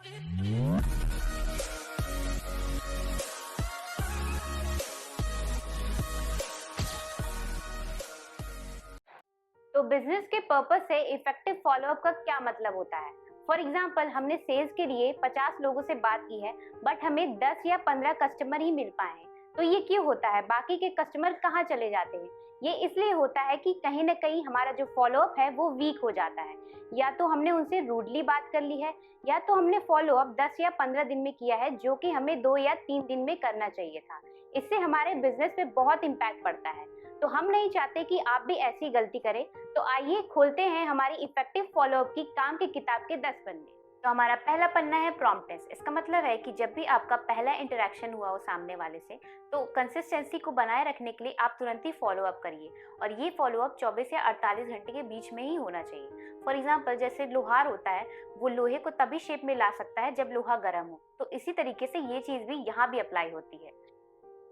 तो बिजनेस के पर्पस से इफेक्टिव फॉलोअप का क्या मतलब होता है? फॉर एग्जाम्पल, हमने सेल्स के लिए 50 लोगों से बात की है, बट हमें 10 या 15 कस्टमर ही मिल पाए हैं। तो ये क्यों होता है? बाकी के कस्टमर कहाँ चले जाते हैं? ये इसलिए होता है कि कहीं ना कहीं हमारा जो फॉलोअप है वो वीक हो जाता है। या तो हमने उनसे रूडली बात कर ली है, या तो हमने फॉलोअप 10 या 15 दिन में किया है, जो कि हमें 2 या 3 दिन में करना चाहिए था। इससे हमारे बिजनेस पे बहुत इम्पैक्ट पड़ता है। तो हम नहीं चाहते कि आप भी ऐसी गलती करें। तो आइए खोलते हैं हमारी इफेक्टिव फॉलोअप की काम की किताब के 10 पन्ने। तो हमारा पहला पन्ना है प्रॉम्प्टनेस। इसका मतलब है कि जब भी आपका पहला इंटरेक्शन हुआ हो सामने वाले से, तो कंसिस्टेंसी को बनाए रखने के लिए आप तुरंत ही फॉलोअप करिए। और ये फॉलोअप 24 या 48 घंटे के बीच में ही होना चाहिए। फॉर एग्जाम्पल, जैसे लोहार होता है, वो लोहे को तभी शेप में ला सकता है जब लोहा गर्म हो। तो इसी तरीके से ये चीज़ भी यहाँ भी अप्लाई होती है।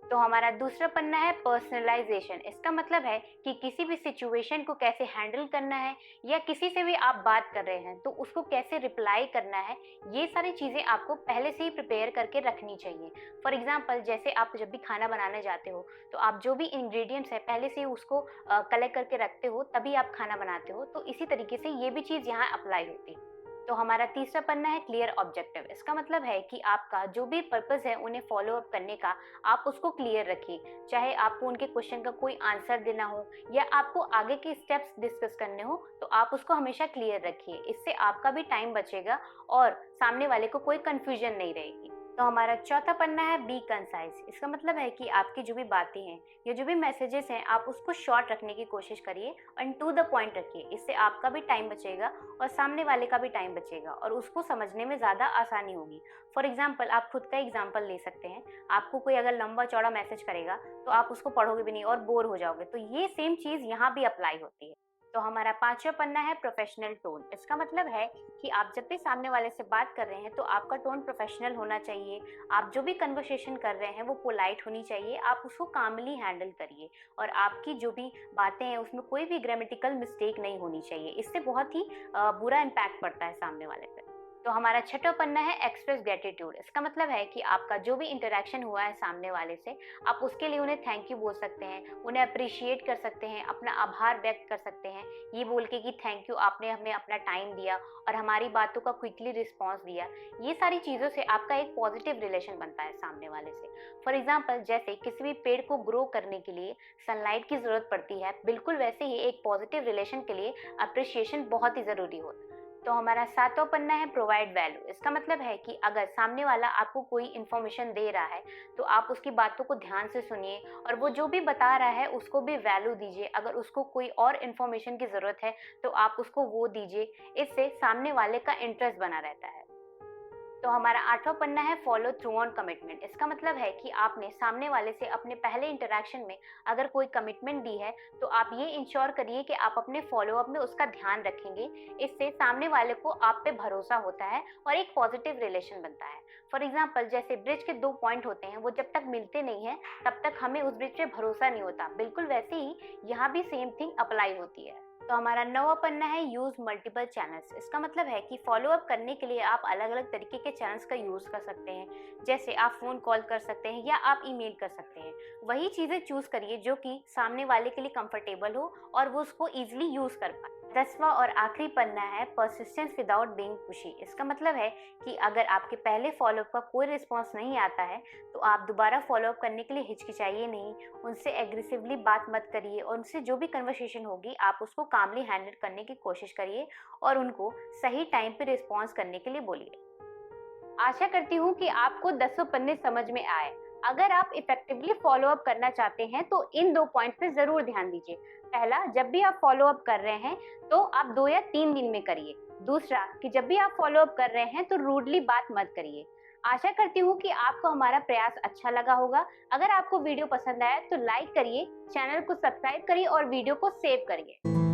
तो हमारा दूसरा पन्ना है पर्सनलाइजेशन। इसका मतलब है कि किसी भी सिचुएशन को कैसे हैंडल करना है, या किसी से भी आप बात कर रहे हैं तो उसको कैसे रिप्लाई करना है। ये सारी चीज़ें आपको पहले से ही प्रिपेयर करके रखनी चाहिए। फॉर एग्जांपल, जैसे आप जब भी खाना बनाने जाते हो, तो आप जो भी इंग्रेडिएंट्स है पहले से ही उसको कलेक्ट करके रखते हो, तभी आप खाना बनाते हो। तो इसी तरीके से ये भी चीज़ यहाँ अप्लाई होती है। तो हमारा तीसरा पन्ना है क्लियर ऑब्जेक्टिव। इसका मतलब है कि आपका जो भी पर्पस है उन्हें फॉलो अप करने का, आप उसको क्लियर रखिए। चाहे आपको उनके क्वेश्चन का कोई आंसर देना हो, या आपको आगे के स्टेप्स डिस्कस करने हो, तो आप उसको हमेशा क्लियर रखिए। इससे आपका भी टाइम बचेगा और सामने वाले को कोई कंफ्यूजन नहीं रहेगी। तो हमारा चौथा पन्ना है बी कंसाइज। इसका मतलब है कि आपकी जो भी बातें हैं या जो भी मैसेजेस हैं, आप उसको शॉर्ट रखने की कोशिश करिए और टू द पॉइंट रखिए। इससे आपका भी टाइम बचेगा और सामने वाले का भी टाइम बचेगा और उसको समझने में ज़्यादा आसानी होगी। फॉर एग्जाम्पल, आप खुद का एग्जाम्पल ले सकते हैं। आपको कोई अगर लंबा चौड़ा मैसेज करेगा तो आप उसको पढ़ोगे भी नहीं और बोर हो जाओगे। तो ये सेम चीज़ यहाँ भी अप्लाई होती है। तो हमारा पांचवा पन्ना है प्रोफेशनल टोन। इसका मतलब है कि आप जब भी सामने वाले से बात कर रहे हैं तो आपका टोन प्रोफेशनल होना चाहिए। आप जो भी कन्वर्सेशन कर रहे हैं वो पोलाइट होनी चाहिए। आप उसको कामली हैंडल करिए और आपकी जो भी बातें हैं उसमें कोई भी ग्रामेटिकल मिस्टेक नहीं होनी चाहिए। इससे बहुत ही बुरा इम्पैक्ट पड़ता है सामने वाले पर। तो हमारा छठा पन्ना है एक्सप्रेस ग्रेटिट्यूड। इसका मतलब है कि आपका जो भी इंटरेक्शन हुआ है सामने वाले से, आप उसके लिए उन्हें थैंक यू बोल सकते हैं, उन्हें अप्रिशिएट कर सकते हैं, अपना आभार व्यक्त कर सकते हैं, ये बोल के कि थैंक यू, आपने हमें अपना टाइम दिया और हमारी बातों का क्विकली रिस्पॉन्स दिया। ये सारी चीज़ों से आपका एक पॉजिटिव रिलेशन बनता है सामने वाले से। फॉर एग्जाम्पल, जैसे किसी भी पेड़ को ग्रो करने के लिए सनलाइट की ज़रूरत पड़ती है, बिल्कुल वैसे ही एक पॉजिटिव रिलेशन के लिए अप्रिशिएशन बहुत ही ज़रूरी होता है। तो हमारा सातवां पन्ना है प्रोवाइड वैल्यू। इसका मतलब है कि अगर सामने वाला आपको कोई इन्फॉर्मेशन दे रहा है तो आप उसकी बातों को ध्यान से सुनिए और वो जो भी बता रहा है उसको भी वैल्यू दीजिए। अगर उसको कोई और इन्फॉर्मेशन की ज़रूरत है तो आप उसको वो दीजिए। इससे सामने वाले का इंटरेस्ट बना रहता है। तो हमारा आठवां पन्ना है फॉलो थ्रू ऑन कमिटमेंट। इसका मतलब है कि आपने सामने वाले से अपने पहले इंटरेक्शन में अगर कोई कमिटमेंट दी है तो आप ये इंश्योर करिए कि आप अपने फॉलोअप में उसका ध्यान रखेंगे। इससे सामने वाले को आप पे भरोसा होता है और एक पॉजिटिव रिलेशन बनता है। फॉर एग्जाम्पल, जैसे ब्रिज के 2 पॉइंट होते हैं, वो जब तक मिलते नहीं हैं तब तक हमें उस ब्रिज पे भरोसा नहीं होता। बिल्कुल वैसे ही यहाँ भी सेम थिंग अप्लाई होती है। तो हमारा 9वां पन्ना है यूज मल्टीपल चैनल्स। इसका मतलब है कि फॉलोअप करने के लिए आप अलग अलग तरीके के चैनल्स का यूज कर सकते हैं। जैसे आप फोन कॉल कर सकते हैं या आप ईमेल कर सकते हैं। वही चीजें चूज करिए जो कि सामने वाले के लिए कंफर्टेबल हो और वो उसको इजीली यूज कर पाए। 10वां और आखिरी पन्ना है परसिस्टेंस विदाउट बीइंग पुशी। इसका मतलब है कि अगर आपके पहले फॉलोअप का कोई रिस्पॉन्स नहीं आता है तो आप दोबारा फॉलोअप करने के लिए हिचकिचाइए नहीं। उनसे एग्रेसिवली बात मत करिए और उनसे जो भी कन्वर्सेशन होगी आप उसको कामली हैंडल करने की कोशिश करिए और उनको सही टाइम पे रिस्पॉन्स करने के लिए बोलिए। आशा करती हूँ कि आपको 10 पन्ने समझ में आए। अगर आप इफेक्टिवली फॉलो अप करना चाहते हैं तो इन 2 पॉइंट पे जरूर ध्यान दीजिए। पहला, जब भी आप फॉलो अप कर रहे हैं तो आप 2 या 3 दिन में करिए। दूसरा, कि जब भी आप फॉलो अप कर रहे हैं तो रूडली बात मत करिए। आशा करती हूँ कि आपको हमारा प्रयास अच्छा लगा होगा। अगर आपको वीडियो पसंद आया तो लाइक करिए, चैनल को सब्सक्राइब करिए और वीडियो को सेव करिए।